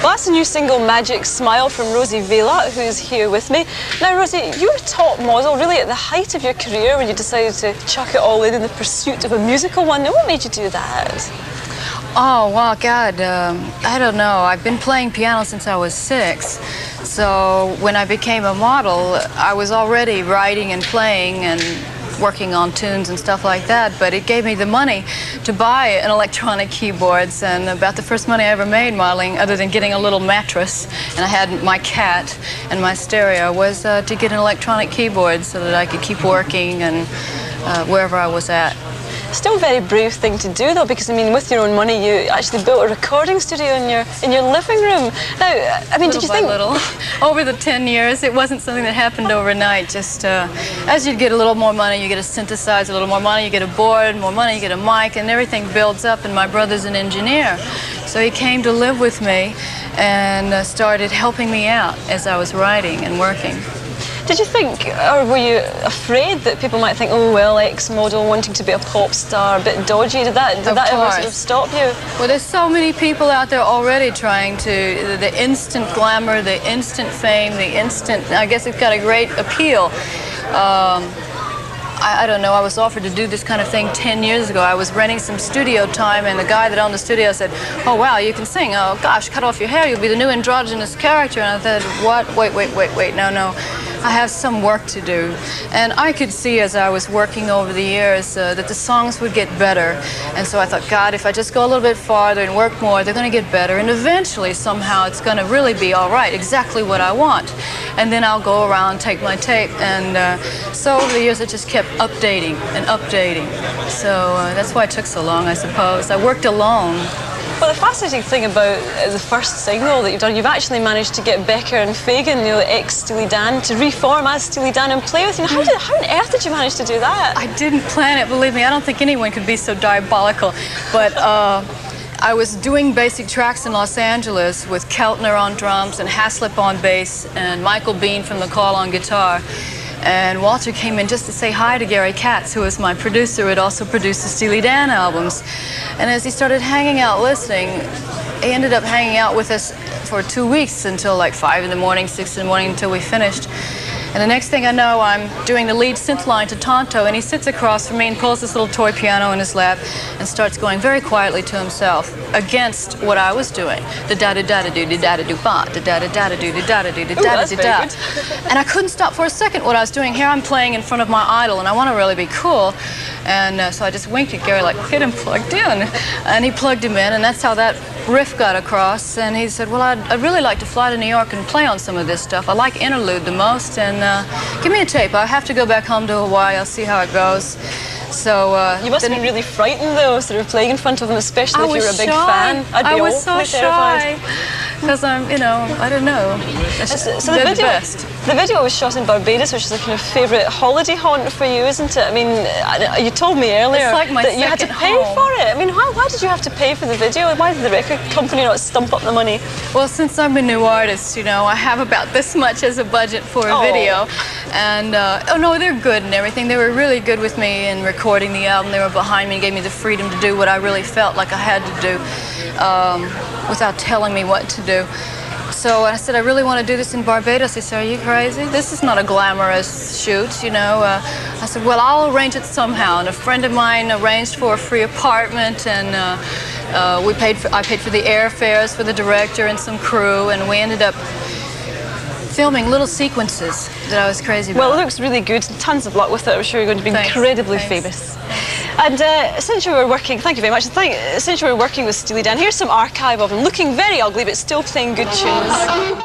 Well, that's the new single Magic Smile from Rosie Vela, who's here with me. Now, Rosie, you were top model really at the height of your career when you decided to chuck it all in the pursuit of a musical one. Now, what made you do that? Oh, well, God, I don't know. I've been playing piano since I was 6. So when I became a model, I was already writing and playing and working on tunes and stuff like that, but it gave me the money to buy an electronic keyboards, and about the first money I ever made modeling, other than getting a little mattress, and I had my cat and my stereo, was to get an electronic keyboard so that I could keep working and wherever I was at. Still a very brave thing to do, though, because I mean, with your own money, you actually built a recording studio in your living room. Now, I mean, did you think little, over the 10 years, it wasn't something that happened overnight. Just as you get a little more money, you get a synthesizer, a little more money, you get a board, more money, you get a mic, and everything builds up. And my brother's an engineer, so he came to live with me and started helping me out as I was writing and working. Did you think, or were you afraid that people might think, oh, well, ex-model wanting to be a pop star, a bit dodgy? Did that ever sort of stop you? Well, there's so many people out there already trying to, the instant glamour, the instant fame, the instant, I guess it's got a great appeal. I don't know, I was offered to do this kind of thing 10 years ago. I was renting some studio time, and the guy that owned the studio said, oh, wow, you can sing. Oh, gosh, cut off your hair. You'll be the new androgynous character. And I said, what? Wait, no. I have some work to do. And I could see as I was working over the years that the songs would get better. And so I thought, God, if I just go a little bit farther and work more, they're going to get better. And eventually, somehow, it's going to really be all right, exactly what I want. And then I'll go around, take my tape. And so over the years, I just kept updating and updating. So that's why it took so long, I suppose. I worked alone. Well, the fascinating thing about the first single that you've done, you've actually managed to get Becker and Fagan, you know, ex-Steely Dan, to reform as Steely Dan and play with you. How on earth did you manage to do that? I didn't plan it, believe me. I don't think anyone could be so diabolical. But I was doing basic tracks in Los Angeles with Keltner on drums and Haslip on bass and Michael Bean from The Call on guitar. And Walter came in just to say hi to Gary Katz, who was my producer, who had also produced the Steely Dan albums. And as he started hanging out listening, he ended up hanging out with us for 2 weeks until like 5 in the morning, 6 in the morning until we finished. And the next thing I know, I'm doing the lead synth line to Tonto, and he sits across from me and pulls this little toy piano in his lap and starts going very quietly to himself against what I was doing. Da da da da do da da do ba da da da da do da da do da da da da. And I couldn't stop for a second what I was doing. Here I'm playing in front of my idol, and I want to really be cool. And so I just winked at Gary like, get him plugged in. And he plugged him in, and that's how that riff got across. And he said, well, I'd really like to fly to New York and play on some of this stuff. I like Interlude the most, and give me a tape. I'll have to go back home to Hawaii. I'll see how it goes. So you must have been really frightened, though, sort of playing in front of him, especially if you were a big fan. I was so shy. Because I'm, you know, I don't know. So the video was shot in Barbados, which is a kind of favourite holiday haunt for you, isn't it? I mean, you told me earlier like that you had to pay for it. I mean, why did you have to pay for the video? Why did the record company not stump up the money? Well, since I'm a new artist, you know, I have about this much as a budget for a video. And, oh no, they're good and everything. They were really good with me in recording the album. They were behind me and gave me the freedom to do what I really felt like I had to do without telling me what to do. So I said, I really want to do this in Barbados. They said, are you crazy? This is not a glamorous shoot, you know. I said, well, I'll arrange it somehow. And a friend of mine arranged for a free apartment, and I paid for the airfares for the director and some crew, and we ended up filming little sequences that I was crazy about. Well, it looks really good. Tons of luck with it. I'm sure you're going to be incredibly famous. And since you were working, thank you very much. Since you were working with Steely Dan, here's some archive of them, looking very ugly but still playing good tunes.